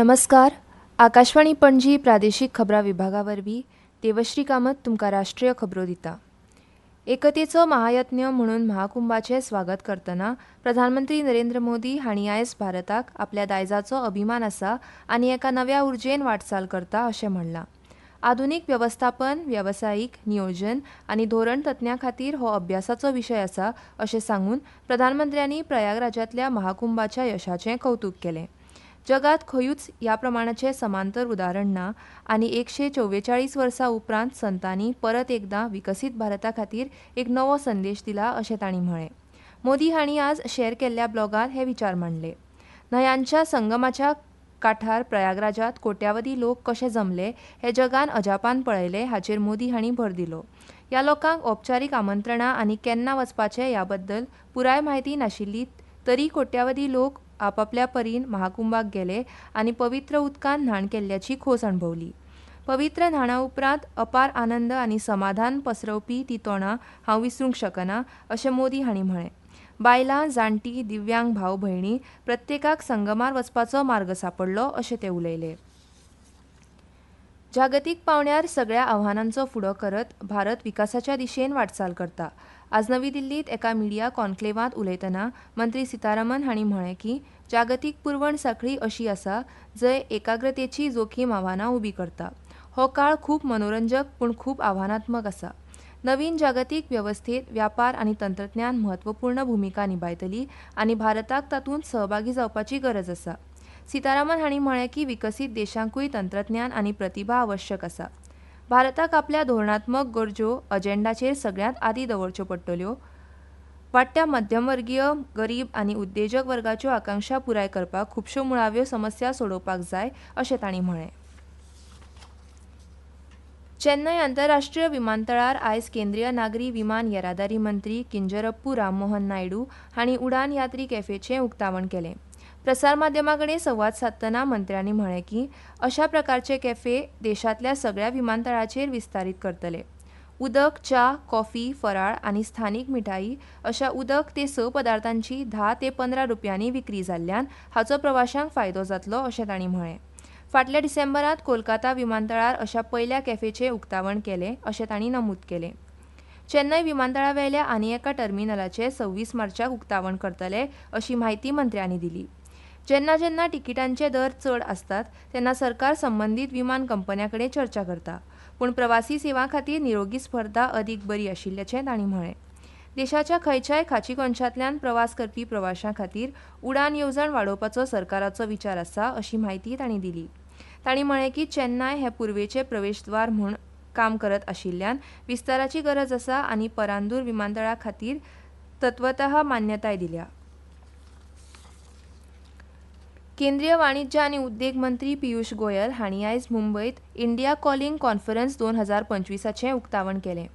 नमस्कार. आकाशवाणी पणजी प्रादेशीक खबरां विभागावरवीं देवश्री कामत तुमकां राष्ट्रीय खबरो दिता. एकतेचो महायत्न म्हणून महाकुंभाचें स्वागत करतना प्रधानमंत्री नरेंद्र मोदी हांणी आयज भारताक आपल्या दायजाचो अभिमान आसा आनी एका नव्या उर्जेन वाटचाल करता अशें म्हणलां. आधुनीक वेवस्थापन, वेवसायीक नियोजन आनी धोरण तज्ञां खातीर हो अभ्यासाचो विशय आसा अशें सांगून प्रधानमंत्र्यांनी प्रयागराजांतल्या महाकुंभाच्या यशाचें कौतुक केलें. जगात खंयूच ह्या प्रमाणाचें समांतर उदाहरण ना आनी 144 वर्सां उपरांत संतांनी परत एकदां विकसीत भारता खातीर एक नवो संदेश दिला अशें तांणी म्हळें. मोदी हांणी आज शॅर केल्ल्या ब्लॉगांत हे विचार मांडले. न्हंयांच्या संगमाच्या कांठार प्रयागराजांत कोट्यावधी लोक कशे जमले हे जगान अजापान पळयले हाचेर मोदी हांणी भर दिलो. ह्या लोकांक औपचारीक आमंत्रणां आनी केन्ना वचपाचें ह्या बद्दल पुराय म्हायती नाशिल्ली तरी कोट्यावधी लोक आपापल्या परीन महाकुंभाक गेले आनी पवित्र उदकांत न्हाण केल्ल्याची खोस अणभवली. पवित्र न्हाणा उपरांत अपार आनंद आनी समाधान पसरवपी ती तोणां हांव विसरूंक शकना अशें मोदी हांणी म्हळें. बायलां, जाणटी, दिव्यांग भाव भयणी प्रत्येकाक संगमार वचपाचो मार्ग सांपडलो अशें ते उलयले. जागतीक पावंड्यार सगळ्या आव्हानांचो फुडो करत भारत विकासाच्या दिशेन वाटचाल करता. आज नवी दिल्लींत एका मिडिया कॉन्क्लेवांत उलयतना मंत्री सीतारामन हांणी म्हळें की जागतीक पुरवण सांखळी अशी आसा जंय एकाग्रतेची जोखीम आव्हानां उबी करता. हो काळ खूब मनोरंजक पूण खूब आव्हानात्मक आसा. नवीन जागतीक वेवस्थेत व्यापार आनी तंत्रज्ञान म्हत्वपूर्ण भुमिका निभायतली आनी भारताक तातूंत सहभागी जावपाची गरज आसा. सीतारामन हांणी म्हळें की विकसीत देशांकूय तंत्रज्ञान आनी प्रतिभा आवश्यक आसा. भारताक आपल्या धोरणात्मक गरजो अजेंडाचेर सगळ्यांत आदीं दवरच्यो पडटल्यो. वाडट्या मध्यमवर्गीय, गरीब आनी उद्देजक वर्गाच्यो आकांक्षा पुराय करपाक खुबश्यो मुळाव्यो समस्या सोडोवपाक जाय अशें तांणी म्हळें. चेन्नय आंतरराष्ट्रीय विमानतळार आयज केंद्रीय नागरी विमान येरादारी मंत्री किंजरप्पू राममोहन नायडू हांणी उडान यात्री कॅफेचें उक्तावण केलें. प्रसार माध्यमां कडेन संवाद सादतना मंत्र्यांनी म्हळें की अशा प्रकारचे कॅफे देशांतल्या सगळ्या विमानतळांचेर विस्तारीत करतले. उदक, च्या, कॉफी, फराळ आनी स्थानीक मिठाई अशा उदक ते 6 पदार्थांची 10 ते 15 रुपयांनी विक्री जाल्ल्यान हाचो प्रवाशांक फायदो जातलो अशें तांणी म्हळें. फाटल्या डिसेंबरांत कोलकाता विमानतळार अशा पयल्या कॅफेचें उक्तावण केलें अशें तांणी नमूद केलें. चेन्नय विमानतळावेल्या आनी एका टर्मिनलाचें 26 मार्चाक उक्तावण करतले अशी म्हायती मंत्र्यांनी दिली. जेन्ना जेन्ना तिकिटांचे दर चड आसतात तेन्ना सरकार संबंदीत विमान कंपन्यां कडेन चर्चा करता, पूण प्रवासी सेवां खातीर निरोगी स्पर्धा अदीक बरी आशिल्ल्याचें तांणी म्हळें. देशाच्या खंयच्याय खाची कोनशांतल्यान प्रवास करपी प्रवाशां खातीर उडान येवजण वाडोवपाचो सरकाराचो विचार आसा अशी म्हायती तांणी दिली. तांणी म्हळें की चेन्नय हे पुर्वेचे प्रवेशद्वार म्हूण काम करत आशिल्ल्यान विस्ताराची गरज आसा आनी परांदूर विमानतळा खातीर तत्वतः मान्यताय दिल्या. केंद्रीय वाणिज्य आनी उद्देग मंत्री पियुष गोयल हांणी आयज मुंबयत इंडिया कॉलिंग कॉन्फरन्स 2025चें उक्तावण केलें.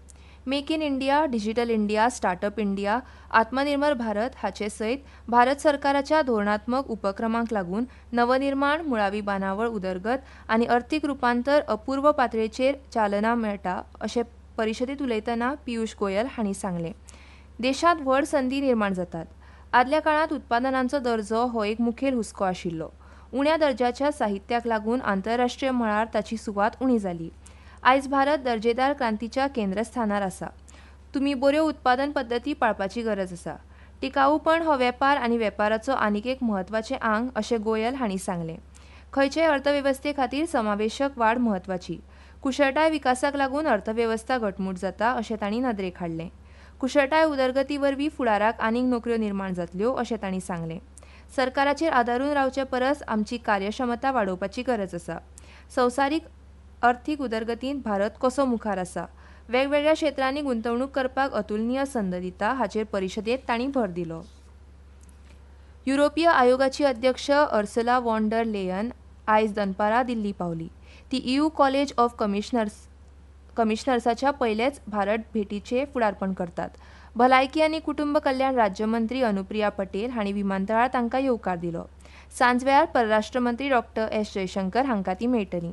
Make in India, digital India, startup India, आत्मनिर्भर भारत हाचे सयत भारत सरकाराच्या धोरणात्मक उपक्रमांक लागून नवनिर्माण, मुळावी बांदावळ उदरगत आनी अर्थीक रुपांतर अपूर्व पातळेचेर चालना मेळटा अशें परिशदेंत उलयतना पियुष गोयल हांणी सांगलें. देशांत व्हड संदी निर्माण जातात. आदल्या काळांत उत्पादनांचो दर्जो हो एक मुखेल हुस्को आशिल्लो. उण्या दर्जाच्या साहित्याक लागून आंतरराष्ट्रीय मळार ताची सुवात उणी जाली. आयज भारत दर्जेदार क्रांतीच्या केंद्रस्थानार आसा. तुमी बऱ्यो उत्पादन पद्दती पाळपाची गरज आसा. टिकाऊपण हो वेपार आनी वेपाराचो आनीक एक म्हत्वाचें आंग अशें गोयल हांणी सांगलें. खंयचेय अर्थवेवस्थे खातीर समावेशक वाड म्हत्वाची. कुशळटाय विकासाक लागून अर्थवेवस्था घटमूट जाता अशें तांणी नदरेक हाडलें. कुशळटाय उदरगती वरवीं फुडाराक आनीक नोकऱ्यो निर्माण जातल्यो अशें तांणी सांगलें. सरकाराचेर आदारून रावचे परस आमची कार्यक्षमता वाडोवपाची गरज आसा. संवसारीक अर्थीक उदरगतींत भारत कसो मुखार आसा, वेगवेगळ्या क्षेत्रांनी गुंतवणूक करपाक अतुलनीय संद दिता हाचेर परिशदेंत तांणी भर दिलो. युरोपीय आयोगाची अध्यक्ष अर्सुला वॉन डर लेयन आयज दनपारां दिल्ली पावली. ती EU कॉलेज ऑफ कमिशनर्साच्या पयलेच भारत भेटीचें फुडारपण करतात. भलायकी आनी कुटुंब कल्याण राज्यमंत्री अनुप्रिया पटेल हांणी विमानतळार तांकां येवकार दिलो. सांजवेळार परराष्ट्र मंत्री डॉ. S. जयशंकर हांकां ती मेळटली.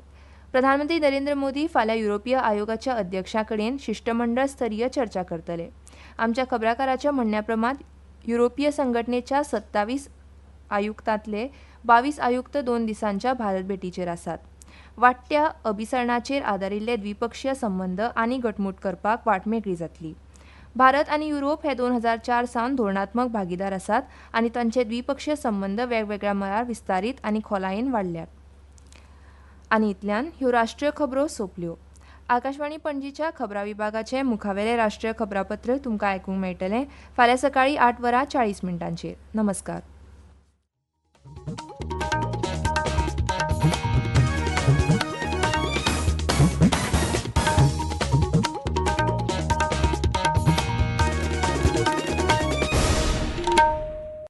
प्रधानमंत्री नरेंद्र मोदी फाल्यां युरोपीय आयोगाच्या अध्यक्षां कडेन शिष्टमंडळ स्तरीय चर्चा करतले. आमच्या खबराकाराच्या म्हणण्या प्रमाण युरोपीय संघटनेच्या 27 आयुक्तांतले 22 आयुक्त 2 दिसांच्या भारत भेटीचेर आसात. वाडट्या अभिसरणाचेर आदारिल्ले द्विपक्षीय संबंद आनी घटमूट करपाक वाट मेकळी जातली. भारत आनी युरोप हे 2004 सावन धोरणात्मक भागीदार आसात आनी तांचे द्विपक्षीय संबंद वेगवेगळ्या मळार विस्तारीत आनी खोलायेन वाडल्यात. आनी इतल्यान ह्यो राष्ट्रीय खबरो सोंपल्यो. आकाशवाणी पणजीच्या खबरां विभागाचे मुखावेले राष्ट्रीय खबरापत्र तुमकां आयकूंक मेळटलें फाल्यां सकाळीं 8:40 नमस्कार.